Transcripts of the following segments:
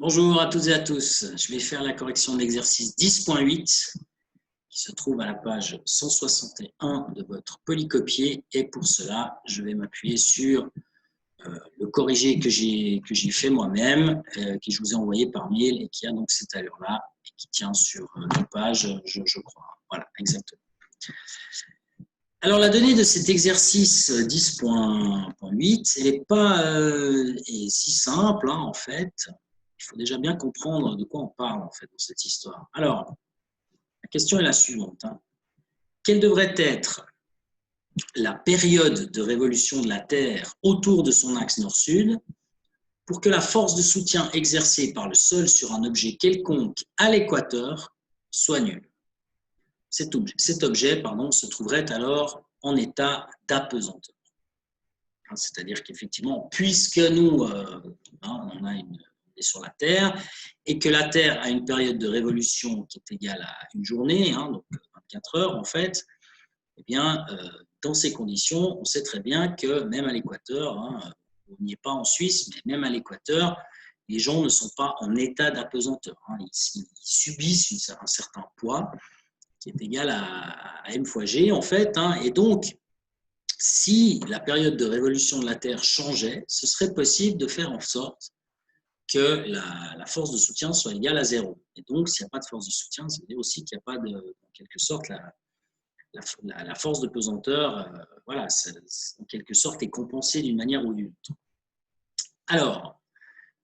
Bonjour à toutes et à tous. Je vais faire la correction de l'exercice 10.8 qui se trouve à la page 161 de votre polycopier. Et pour cela, je vais m'appuyer sur le corrigé que j'ai fait moi-même, que je vous ai envoyé par mail et qui a donc cette allure-là et qui tient sur 2 pages, je crois. Voilà, exactement. Alors, la donnée de cet exercice 10.8, elle n'est pas si simple, hein, en fait. Il faut déjà bien comprendre de quoi on parle, en fait, dans cette histoire. Alors, la question est la suivante. Quelle devrait être la période de révolution de la Terre autour de son axe nord-sud pour que la force de soutien exercée par le sol sur un objet quelconque à l'équateur soit nulle? Cet objet se trouverait alors en état d'apesanteur. C'est-à-dire qu'effectivement, puisque nous, on est sur la Terre, et que la Terre a une période de révolution qui est égale à une journée, donc 24 heures en fait, eh bien, dans ces conditions, on sait très bien que même à l'équateur, on n'y est pas en Suisse, mais même à l'équateur, les gens ne sont pas en état d'apesanteur. Ils subissent un certain poids qui est égal à m fois g, en fait. Et donc, si la période de révolution de la Terre changeait, ce serait possible de faire en sorte que la force de soutien soit égale à 0. Et donc, s'il n'y a pas de force de soutien, ça veut dire aussi qu'il n'y a pas en quelque sorte, la force de pesanteur, voilà, en quelque sorte, est compensée d'une manière ou d'une autre. Alors,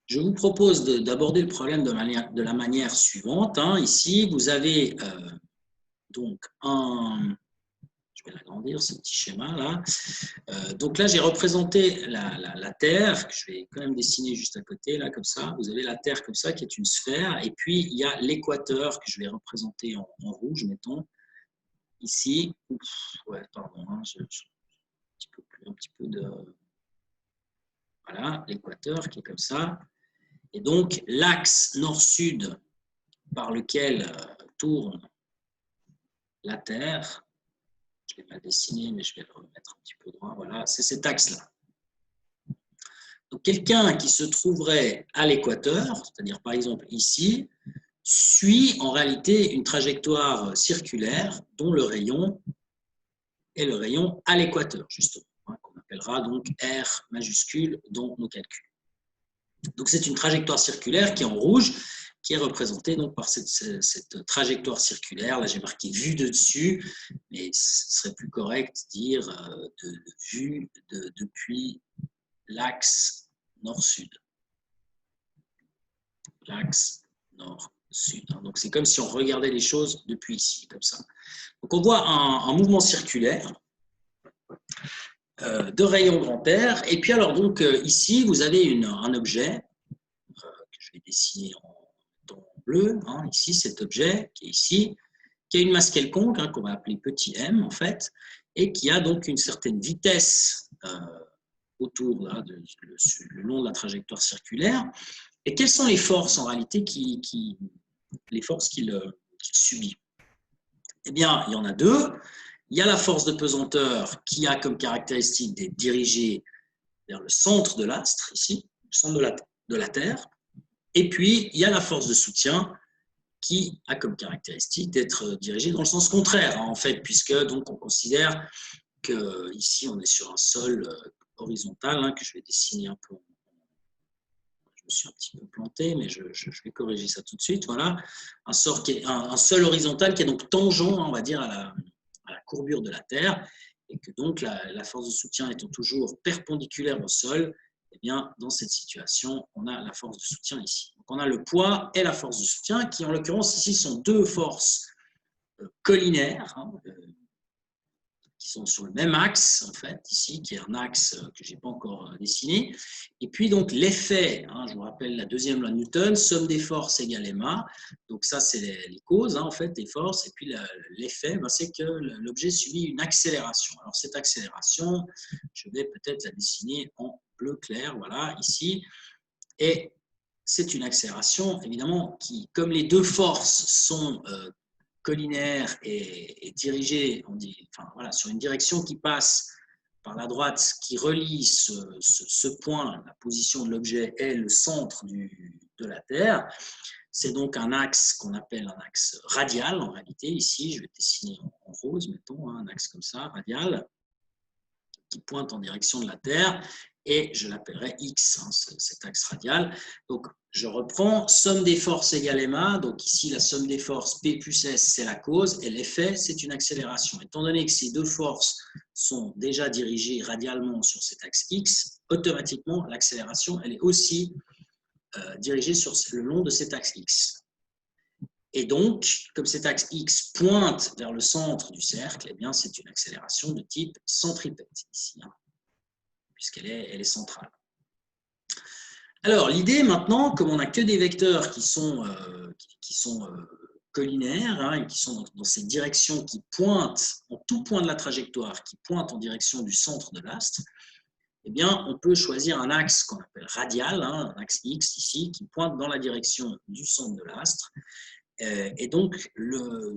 je vous propose d'aborder le problème de la manière suivante. Ici, vous avez donc je vais l'agrandir, ce petit schéma-là. Donc là, j'ai représenté la Terre, que je vais quand même dessiner juste à côté, là, comme ça. Vous avez la Terre comme ça, qui est une sphère. Et puis, il y a l'équateur, que je vais représenter en rouge, mettons. Ici, ouais, pardon, un petit peu de... Voilà, l'équateur qui est comme ça. Et donc, l'axe nord-sud par lequel tourne la Terre, je ne l'ai pas dessiné, mais je vais le remettre un petit peu droit, voilà, c'est cet axe-là. Donc, quelqu'un qui se trouverait à l'équateur, c'est-à-dire par exemple ici, suit en réalité une trajectoire circulaire dont le rayon est le rayon à l'équateur, justement, qu'on appellera donc R majuscule dans nos calculs. Donc, c'est une trajectoire circulaire qui est en rouge, qui est représentée donc par cette trajectoire circulaire. Là, j'ai marqué vue de dessus, mais ce serait plus correct de dire vue depuis l'axe nord-sud. L'axe nord-sud. Donc, c'est comme si on regardait les choses depuis ici, comme ça. Donc, on voit un mouvement circulaire de rayon grand R. Et puis, alors, donc, ici, vous avez un objet que je vais dessiner en bleu, ici, cet objet qui est ici, qui a une masse quelconque, qu'on va appeler petit m, en fait, et qui a donc une certaine vitesse autour, là, le long de la trajectoire circulaire. Et quelles sont les forces, en réalité, les forces qu'il subit? Eh bien, il y en a deux. Il y a la force de pesanteur qui a comme caractéristique d'être dirigée vers le centre de l'astre, ici, le centre de la Terre. Et puis, il y a la force de soutien qui a comme caractéristique d'être dirigée dans le sens contraire, en fait, puisque donc on considère qu'ici, on est sur un sol horizontal, que je vais dessiner un peu. Je me suis un petit peu planté, mais je vais corriger ça tout de suite. Voilà, un sol horizontal qui est donc tangent, on va dire, à la courbure de la Terre, et que donc la force de soutien étant toujours perpendiculaire au sol, eh bien, dans cette situation, on a la force de soutien ici. Donc, on a le poids et la force de soutien, qui en l'occurrence ici sont deux forces collinaires, qui sont sur le même axe, en fait, ici, qui est un axe que je n'ai pas encore dessiné. Et puis, donc, l'effet, je vous rappelle la deuxième loi de Newton, somme des forces égale ma. Donc, ça, c'est les causes, en fait, des forces. Et puis, l'effet, c'est que l'objet subit une accélération. Alors, cette accélération, je vais peut-être la dessiner en bleu clair, voilà, ici. Et c'est une accélération, évidemment, qui, comme les deux forces sont collinaire et dirigé sur une direction qui passe par la droite, qui relie ce point, la position de l'objet et le centre de de la Terre. C'est donc un axe qu'on appelle un axe radial en réalité. Ici, je vais dessiner en rose, mettons, un axe comme ça, radial, qui pointe en direction de la Terre. Et je l'appellerai X, cet axe radial. Donc, je reprends, somme des forces égale ma. Donc ici, la somme des forces P plus S, c'est la cause, et l'effet, c'est une accélération. Étant donné que ces deux forces sont déjà dirigées radialement sur cet axe X, automatiquement, l'accélération, elle est aussi dirigée sur le long de cet axe X. Et donc, comme cet axe X pointe vers le centre du cercle, eh bien, c'est une accélération de type centripète ici, hein, puisqu'elle est centrale. Alors, l'idée maintenant, comme on n'a que des vecteurs qui sont collinaires, hein, et qui sont dans cette direction qui pointent en tout point de la trajectoire, qui pointent en direction du centre de l'astre, eh bien, on peut choisir un axe qu'on appelle radial, hein, un axe X ici, qui pointe dans la direction du centre de l'astre. Et donc,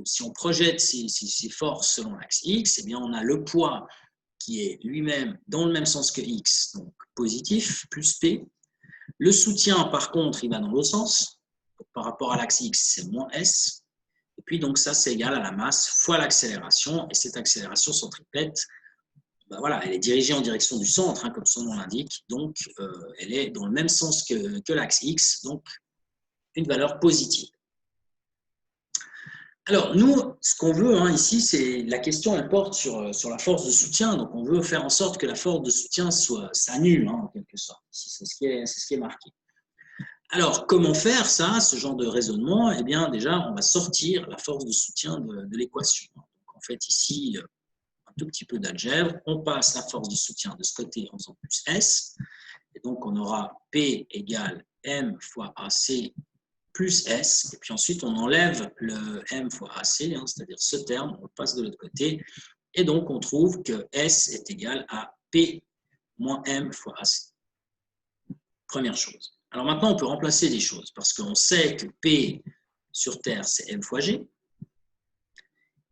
si on projette ces forces selon l'axe X, eh bien, on a le poids qui est lui-même dans le même sens que X, donc positif, plus P. Le soutien, par contre, il va dans l'autre sens. Donc, par rapport à l'axe X, c'est moins S. Et puis, donc, ça, c'est égal à la masse fois l'accélération. Et cette accélération centripète, ben voilà, elle est dirigée en direction du centre, hein, comme son nom l'indique. Donc, elle est dans le même sens que l'axe X, donc une valeur positive. Alors, nous, ce qu'on veut ici, c'est la question, elle porte sur la force de soutien. Donc, on veut faire en sorte que la force de soutien s'annule, en quelque sorte. C'est ce qui est marqué. Alors, comment faire ça, ce genre de raisonnement? Eh bien, déjà, on va sortir la force de soutien de l'équation. Donc, en fait, ici, un tout petit peu d'algèbre. On passe la force de soutien de ce côté en faisant plus S. Et donc, on aura P égale M fois AC plus S, et puis ensuite on enlève le M fois AC, hein, c'est-à-dire ce terme, on le passe de l'autre côté, et donc on trouve que S est égal à P moins M fois AC. Première chose. Alors maintenant on peut remplacer les choses, parce qu'on sait que P sur Terre c'est M fois G,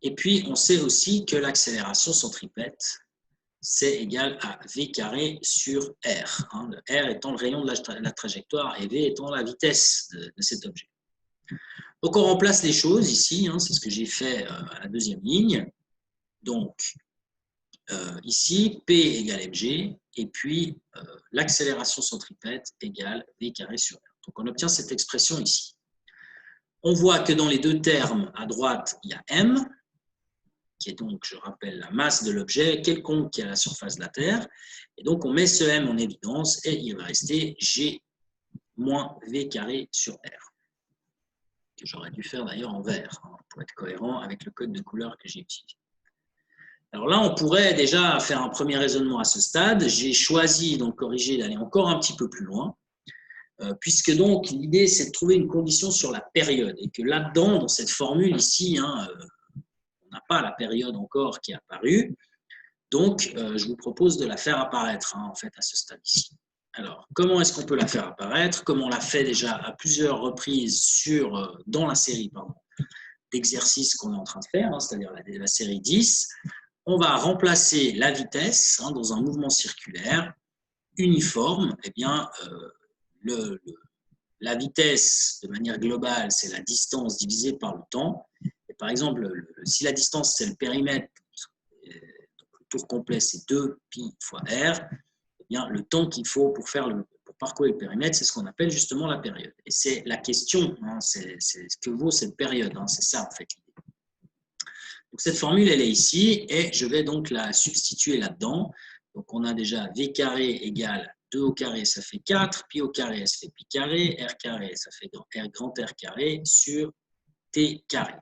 et puis on sait aussi que l'accélération centripète c'est égal à V carré sur R, hein, le R étant le rayon de la trajectoire et V étant la vitesse de cet objet. Donc, on remplace les choses ici, hein, c'est ce que j'ai fait à la deuxième ligne. Donc, ici, P égale mg, et puis l'accélération centripète égale V carré sur R. Donc, on obtient cette expression ici. On voit que dans les deux termes, à droite, il y a m, qui est donc, je rappelle, la masse de l'objet quelconque qui est à la surface de la Terre. Et donc, on met ce m en évidence, et il va rester g moins V carré sur R. Que j'aurais dû faire d'ailleurs en vert, hein, pour être cohérent avec le code de couleur que j'ai utilisé. Alors là, on pourrait déjà faire un premier raisonnement à ce stade. J'ai choisi, donc corrigé, d'aller encore un petit peu plus loin, puisque donc l'idée, c'est de trouver une condition sur la période, et que là-dedans, dans cette formule ici, hein, on n'a pas la période encore qui est apparue, donc je vous propose de la faire apparaître, hein, en fait, à ce stade ici. Alors, comment est-ce qu'on peut la faire apparaître? Comme on l'a fait déjà à plusieurs reprises dans la série d'exercices qu'on est en train de faire, hein, c'est-à-dire la série 10, on va remplacer la vitesse, hein, dans un mouvement circulaire uniforme. Eh bien, la vitesse, de manière globale, c'est la distance divisée par le temps. Et par exemple, si la distance, c'est le périmètre, donc le tour complet, c'est 2π fois r, bien, le temps qu'il faut pour parcourir le périmètre, c'est ce qu'on appelle justement la période. Et c'est la question, hein, c'est ce que vaut cette période, hein, c'est ça en fait l'idée. Donc cette formule, elle est ici, et je vais donc la substituer là-dedans. Donc on a déjà V carré égale 2 au carré, ça fait 4, pi au carré, ça fait pi carré, R carré, ça fait grand R carré sur T carré.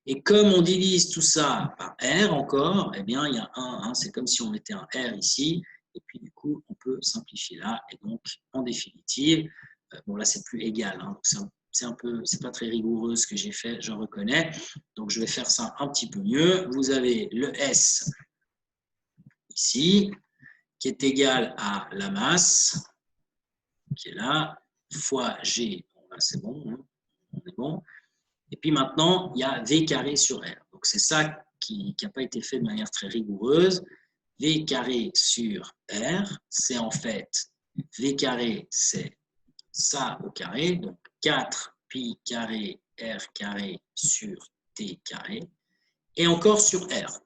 Et comme on divise tout ça par R encore, eh bien il y a 1, hein, c'est comme si on mettait un R ici. Et puis, du coup, on peut simplifier là. Et donc, en définitive, bon, là, c'est plus égal. Hein, c'est pas très rigoureux ce que j'ai fait, je reconnais. Donc, je vais faire ça un petit peu mieux. Vous avez le S ici, qui est égal à la masse, qui est là, fois G. Bon, là, c'est bon. Hein, on est bon. Et puis maintenant, il y a V carré sur R. Donc, c'est ça qui n'a pas été fait de manière très rigoureuse. V carré sur R, c'est en fait, V carré, c'est ça au carré, donc 4 pi carré r carré sur t carré, et encore sur r.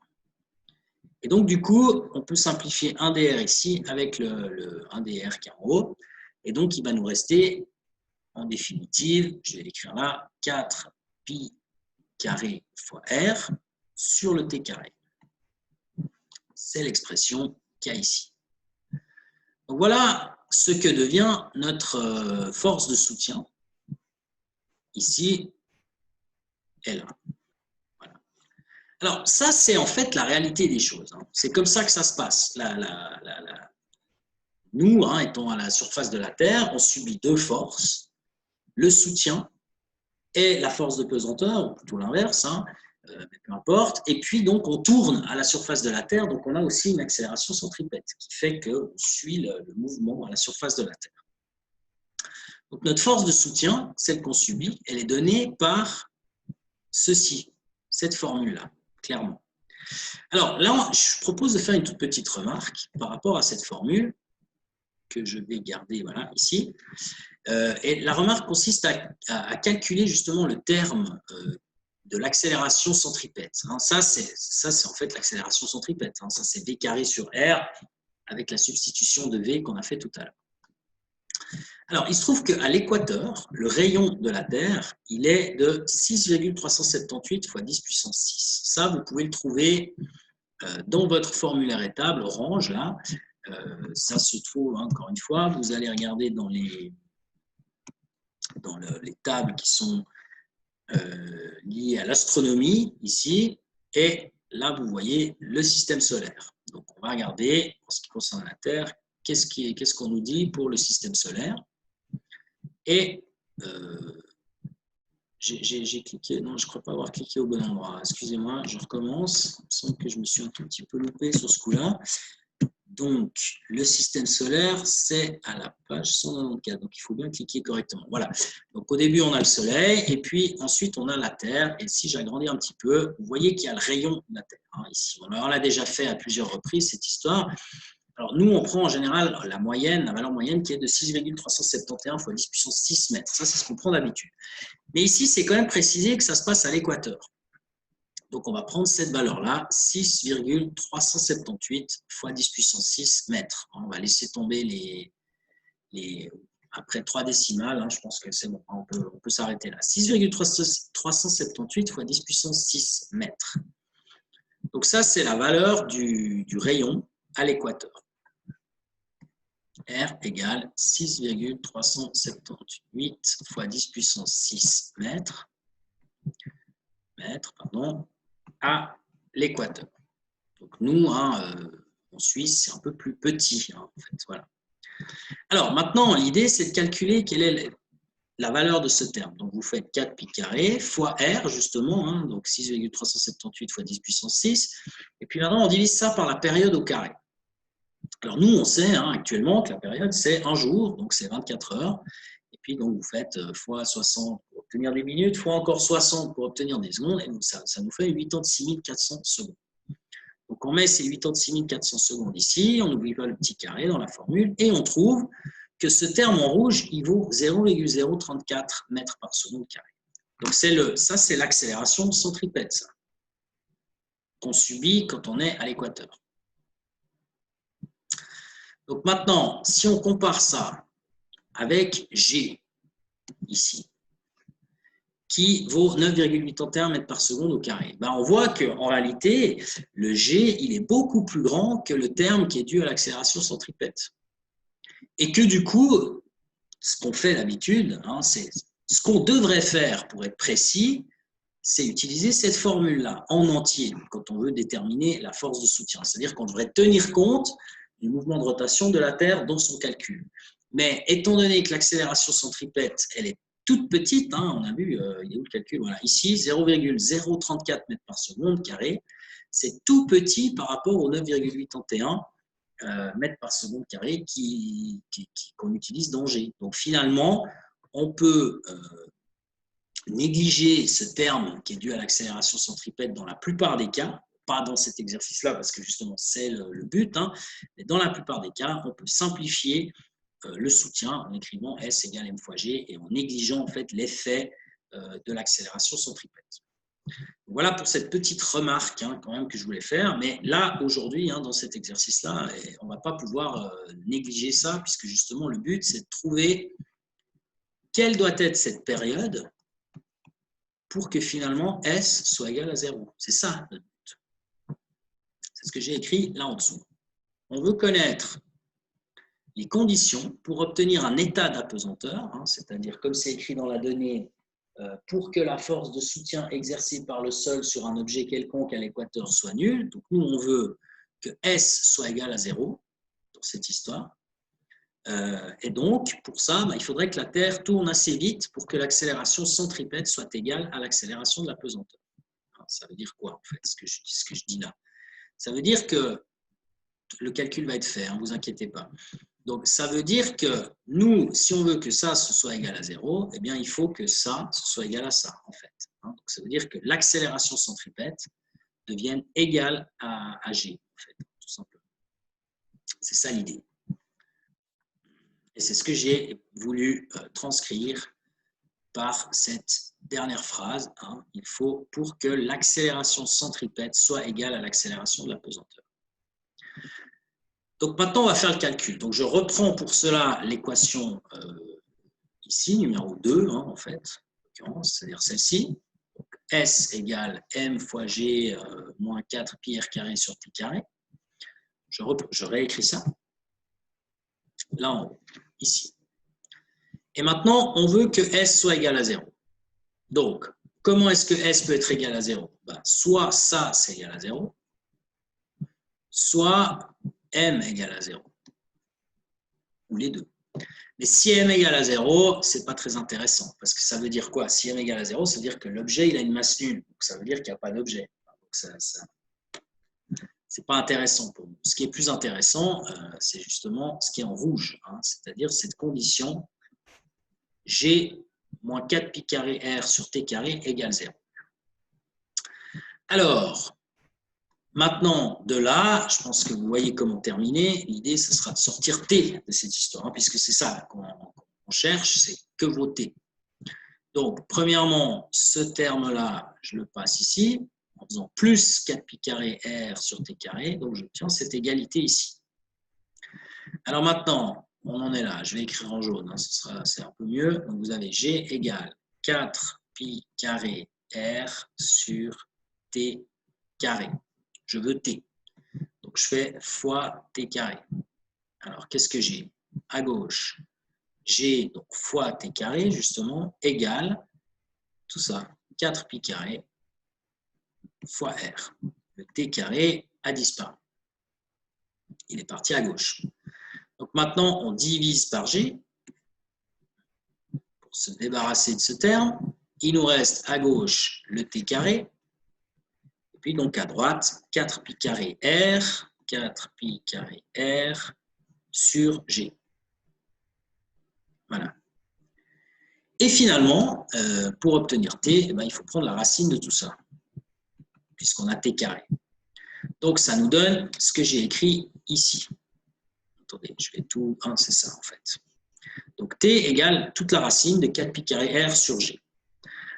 Et donc, du coup, on peut simplifier 1 dr ici avec le 1 dr qui est en haut. Et donc, il va nous rester, en définitive, je vais l'écrire là, 4 pi carré fois r sur le t carré. C'est l'expression qu'il y a ici. Donc, voilà ce que devient notre force de soutien, ici et là. Voilà. Alors, ça, c'est en fait la réalité des choses. C'est comme ça que ça se passe. Nous, étant à la surface de la Terre, on subit deux forces, le soutien et la force de pesanteur, ou plutôt l'inverse, mais peu importe. Et puis, donc, on tourne à la surface de la Terre, donc on a aussi une accélération centripète qui fait qu'on suit le mouvement à la surface de la Terre. Donc, notre force de soutien, celle qu'on subit, elle est donnée par ceci, cette formule-là, clairement. Alors, là, je propose de faire une toute petite remarque par rapport à cette formule que je vais garder voilà, ici. Et la remarque consiste à calculer justement le terme de l'accélération centripète. Ça, c'est en fait l'accélération centripète. Ça, c'est V carré sur R avec la substitution de V qu'on a fait tout à l'heure. Alors, il se trouve qu'à l'équateur, le rayon de la Terre, il est de 6,378 fois 10 puissance 6. Ça, vous pouvez le trouver dans votre formulaire étable orange, là. Ça se trouve, encore une fois, vous allez regarder dans les tables qui sont liées à l'astronomie, ici, et là, vous voyez le système solaire. Donc, on va regarder, en ce qui concerne la Terre, qu'est-ce qu'on nous dit pour le système solaire. Et j'ai cliqué, non, je ne crois pas avoir cliqué au bon endroit. Excusez-moi, je recommence. Il me semble que je me suis un tout petit peu loupé sur ce coup-là. Donc, le système solaire, c'est à la page 194. Donc, il faut bien cliquer correctement. Voilà. Donc, au début, on a le Soleil, et puis ensuite, on a la Terre. Et si j'agrandis un petit peu, vous voyez qu'il y a le rayon de la Terre. Ici, on l'a déjà fait à plusieurs reprises, cette histoire. Alors, nous, on prend en général la valeur moyenne qui est de 6,371 fois 10 puissance 6 mètres. Ça, c'est ce qu'on prend d'habitude. Mais ici, c'est quand même précisé que ça se passe à l'équateur. Donc, on va prendre cette valeur-là, 6,378 fois 10 puissance 6 mètres. On va laisser tomber après 3 décimales, je pense que c'est bon, on peut s'arrêter là. 6,378 fois 10 puissance 6 mètres. Donc, ça, c'est la valeur du rayon à l'équateur. R égale 6,378 fois 10 puissance 6 mètres, à l'équateur. Donc nous, en Suisse, c'est un peu plus petit. En fait, voilà. Alors maintenant, l'idée, c'est de calculer quelle est la valeur de ce terme. Donc vous faites 4 pi carré fois R, justement, donc 6,378 fois 10 puissance 6. Et puis maintenant, on divise ça par la période au carré. Alors nous, on sait actuellement que la période, c'est un jour, donc c'est 24 heures. Et puis donc vous faites fois 60 pour obtenir des minutes, fois encore 60 pour obtenir des secondes, et donc ça nous fait 86 400 secondes. Donc on met ces 86 400 secondes ici, on n'oublie pas le petit carré dans la formule, et on trouve que ce terme en rouge, il vaut 0,034 mètres par seconde carré. Donc ça, c'est l'accélération centripète, qu'on subit quand on est à l'équateur. Donc maintenant, si on compare ça avec G, ici, qui vaut 9,81 mètres par seconde au carré, on voit qu'en réalité, le G, il est beaucoup plus grand que le terme qui est dû à l'accélération centripète. Et que du coup, ce qu'on fait d'habitude, c'est ce qu'on devrait faire pour être précis, c'est utiliser cette formule-là en entier quand on veut déterminer la force de soutien. C'est-à-dire qu'on devrait tenir compte du mouvement de rotation de la Terre dans son calcul. Mais étant donné que l'accélération centripète, elle est toute petite, on a vu, il y a où le calcul, voilà, ici, 0,034 mètres par seconde carré, c'est tout petit par rapport aux 9,81 mètres par seconde carré qu'on utilise dans G. Donc finalement, on peut négliger ce terme qui est dû à l'accélération centripète dans la plupart des cas, pas dans cet exercice-là parce que justement c'est le but, mais dans la plupart des cas, on peut simplifier le soutien en écrivant S égale M fois G et en négligeant en fait l'effet de l'accélération centripète. Voilà pour cette petite remarque quand même que je voulais faire. Mais là, aujourd'hui, dans cet exercice-là, on ne va pas pouvoir négliger ça puisque justement, le but, c'est de trouver quelle doit être cette période pour que finalement S soit égal à 0. C'est ça le but. C'est ce que j'ai écrit là en dessous. On veut connaître les conditions pour obtenir un état d'apesanteur, c'est-à-dire comme c'est écrit dans la donnée, pour que la force de soutien exercée par le sol sur un objet quelconque à l'équateur soit nulle. Donc nous, on veut que S soit égal à 0 dans cette histoire. Et donc, pour ça, il faudrait que la Terre tourne assez vite pour que l'accélération centripète soit égale à l'accélération de la pesanteur. Ça veut dire quoi, en fait, ce que je dis là? Ça veut dire que le calcul va être fait, ne vous inquiétez pas. Donc, ça veut dire que nous, si on veut que ça ce soit égal à 0, eh bien, il faut que ça ce soit égal à ça, en fait. Donc, ça veut dire que l'accélération centripète devienne égale à G, en fait, tout simplement. C'est ça l'idée. Et c'est ce que j'ai voulu transcrire par cette dernière phrase. Il faut pour que l'accélération centripète soit égale à l'accélération de la pesanteur. Donc maintenant, on va faire le calcul. Donc je reprends pour cela l'équation ici, numéro 2, en fait, c'est-à-dire celle-ci. S égale M fois G moins 4 pi r carré sur t carré. Je réécris ça. Là en haut, ici. Et maintenant, on veut que S soit égal à 0. Donc, comment est-ce que S peut être égal à 0? Soit ça, c'est égal à 0, soit M égale à 0. Ou les deux. Mais si M égale à 0, ce n'est pas très intéressant. Parce que ça veut dire quoi? Si M égale à 0, ça veut dire que l'objet il a une masse nulle. Donc ça veut dire qu'il n'y a pas d'objet. Ce n'est pas intéressant pour nous. Ce qui est plus intéressant, c'est justement ce qui est en rouge. C'est-à-dire cette condition G moins 4 pi carré R sur T carré égale 0. Alors, maintenant, de là, je pense que vous voyez comment terminer. L'idée, ce sera de sortir T de cette histoire, puisque c'est ça qu'on cherche, c'est que vaut T. Donc, premièrement, ce terme-là, je le passe ici, en faisant plus 4 pi carré R sur T carré, donc j'obtiens cette égalité ici. Alors maintenant, on en est là, je vais écrire en jaune, c'est un peu mieux. Donc vous avez G égale 4 pi carré R sur T carré. Je veux T. Donc je fais fois T carré. Alors qu'est-ce que j'ai? À gauche, G donc fois T carré, justement, égale tout ça, 4 pi carré fois R. Le T carré a disparu. Il est parti à gauche. Donc maintenant, on divise par G pour se débarrasser de ce terme. Il nous reste à gauche le T carré. Et puis donc à droite, 4 pi carré R, 4 pi carré R sur G. Voilà. Et finalement, pour obtenir T, il faut prendre la racine de tout ça, puisqu'on a T carré. Donc ça nous donne ce que j'ai écrit ici. Attendez, je vais tout... c'est ça en fait. Donc T égale toute la racine de 4 pi carré R sur G.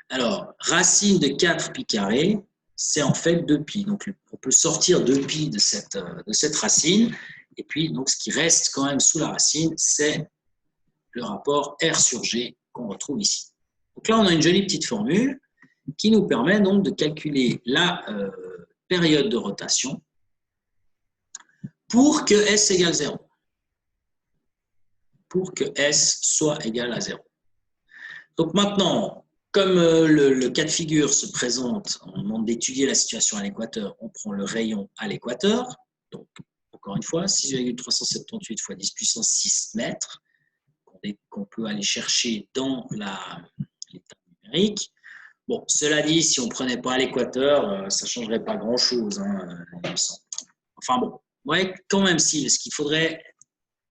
Alors, racine de 4 pi carré, c'est en fait 2 pi. Donc on peut sortir 2 pi de cette racine. Et puis, donc, ce qui reste quand même sous la racine, c'est le rapport R sur G qu'on retrouve ici. Donc là, on a une jolie petite formule qui nous permet donc de calculer la période de rotation pour que S égale 0. Pour que S soit égal à 0. Donc maintenant, comme le cas de figure se présente, on demande d'étudier la situation à l'équateur, on prend le rayon à l'équateur. Donc, encore une fois, 6,378 fois 10 puissance 6 mètres, qu'on peut aller chercher dans l'état numérique. Bon, cela dit, si on ne prenait pas à l'équateur, ça ne changerait pas grand-chose, il me semble. Enfin bon, ouais, quand même si, parce qu'il faudrait...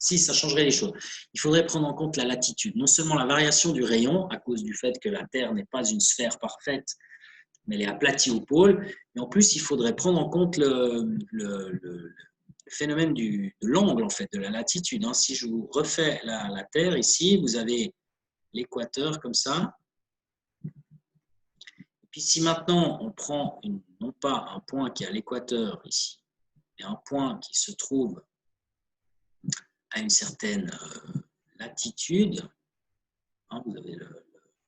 Si, ça changerait les choses. Il faudrait prendre en compte la latitude. Non seulement la variation du rayon, à cause du fait que la Terre n'est pas une sphère parfaite, mais elle est aplatie au pôle, mais en plus, il faudrait prendre en compte phénomène de l'angle, en fait, de la latitude. Hein. Si je vous refais la Terre ici, vous avez l'équateur comme ça. Et puis si maintenant on prend non pas un point qui est à l'équateur ici, mais un point qui se trouve à une certaine latitude, hein, vous avez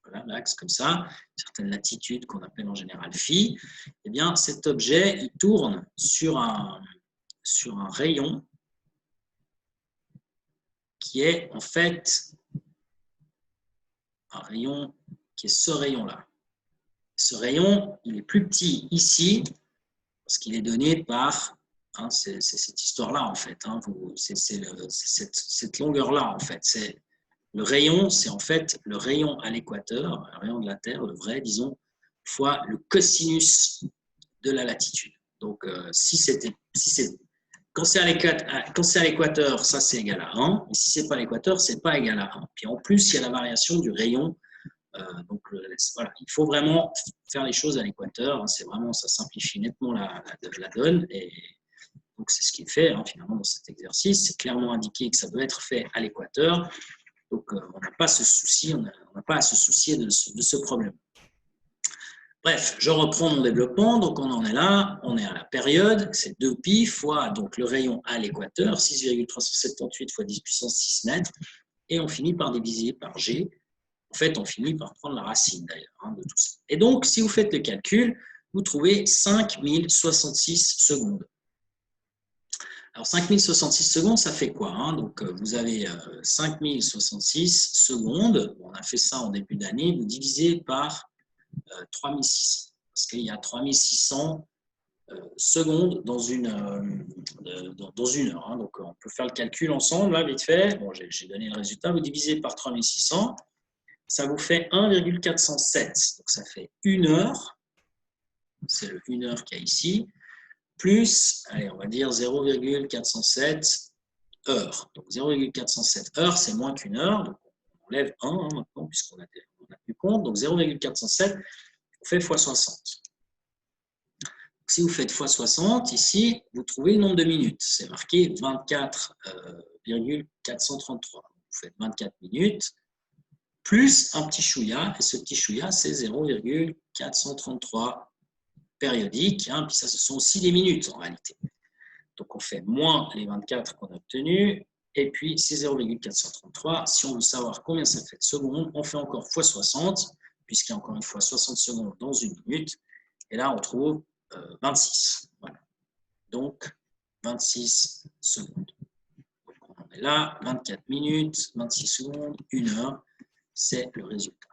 voilà, l'axe comme ça, une certaine latitude qu'on appelle en général phi, eh bien cet objet il tourne sur un rayon qui est en fait un rayon qui est ce rayon-là. Ce rayon, il est plus petit ici parce qu'il est donné par, hein, c'est cette histoire-là en fait, hein, c'est cette longueur-là en fait. Le rayon, c'est en fait le rayon à l'équateur, le rayon de la Terre, le vrai, disons, fois le cosinus de la latitude. Donc, quand c'est à l'équateur, ça c'est égal à 1. Et si c'est pas à l'équateur, c'est pas égal à 1. Puis en plus, il y a la variation du rayon. Donc voilà, il faut vraiment faire les choses à l'équateur. Hein, c'est vraiment, ça simplifie nettement la donne. Et donc c'est ce qui est fait hein, finalement dans cet exercice. C'est clairement indiqué que ça doit être fait à l'équateur. Donc on n'a pas ce souci, on n'a pas à se soucier de ce problème. Bref, je reprends mon développement, donc on en est là, on est à la période, c'est 2π fois donc, le rayon à l'équateur, 6,378 fois 10 puissance 6 mètres, et on finit par diviser par g. En fait, on finit par prendre la racine d'ailleurs hein, de tout ça. Et donc, si vous faites le calcul, vous trouvez 5066 secondes. Alors, 5066 secondes, ça fait quoi hein? Donc, vous avez 5066 secondes, on a fait ça en début d'année, vous divisez par 3600, parce qu'il y a 3600 secondes dans une heure. Hein. Donc, on peut faire le calcul ensemble, là, vite fait. Bon, j'ai donné le résultat. Vous divisez par 3600, ça vous fait 1,407. Donc, ça fait 1 heure. C'est le 1 heure qu'il y a ici. Plus, allez, on va dire 0,407 heures. Donc, 0,407 heures, c'est moins qu'une heure. Donc, on enlève 1 hein, maintenant, puisqu'on a tenu compte. Donc, 0,407, on fait x 60. Donc, si vous faites x 60, ici, vous trouvez le nombre de minutes. C'est marqué 24,433. Vous faites 24 minutes, plus un petit chouïa. Et ce petit chouïa, c'est 0,433 périodique. Hein, puis ça, ce sont aussi les minutes en réalité. Donc, on fait moins les 24 qu'on a obtenus. Et puis, c'est 0,433. Si on veut savoir combien ça fait de secondes, on fait encore x 60, puisqu'il y a encore une fois 60 secondes dans une minute. Et là, on trouve 26. Voilà. Donc, 26 secondes. Donc, on en est là, 24 minutes, 26 secondes, 1 heure. C'est le résultat.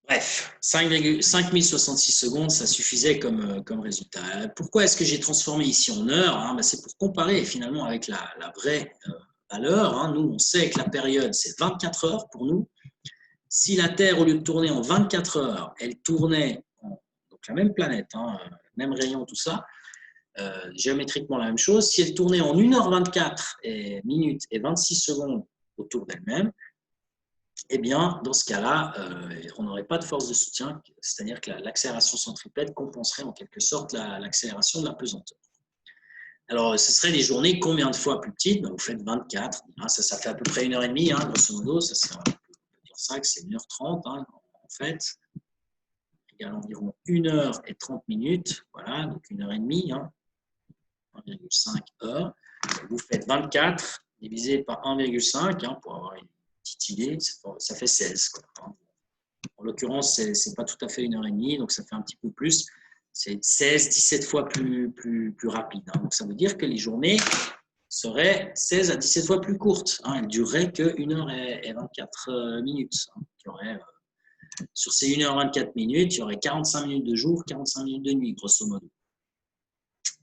Bref, 5066 secondes, ça suffisait comme résultat. Pourquoi est-ce que j'ai transformé ici en heure hein? Ben, c'est pour comparer finalement avec la vraie valeur. Hein. Nous, on sait que la période, c'est 24 heures pour nous. Si la Terre, au lieu de tourner en 24 heures, elle tournait donc la même planète, hein, même rayon, tout ça, géométriquement la même chose. Si elle tournait en 1h24 minutes et 26 secondes autour d'elle-même, eh bien, dans ce cas-là, on n'aurait pas de force de soutien, c'est-à-dire que l'accélération centripète compenserait en quelque sorte l'accélération de la pesanteur. Alors, ce serait des journées combien de fois plus petites? Vous faites 24, hein, ça fait à peu près 1h30, hein, grosso modo, on peut dire ça, que c'est 1h30 hein, en fait, égale environ 1h30 minutes, voilà, donc 1h30, hein, 1,5 heures. Vous faites 24 divisé par 1,5 hein, pour avoir une petite idée, ça fait 16. Quoi. En l'occurrence, ce n'est pas tout à fait 1h30, donc ça fait un petit peu plus. C'est 16, 17 fois plus rapide. Hein. Donc ça veut dire que les journées seraient 16 à 17 fois plus courtes. Hein. Elles dureraient que 1h24 minutes. Hein. Sur ces 1h24 minutes, il y aurait 45 minutes de jour, 45 minutes de nuit, grosso modo.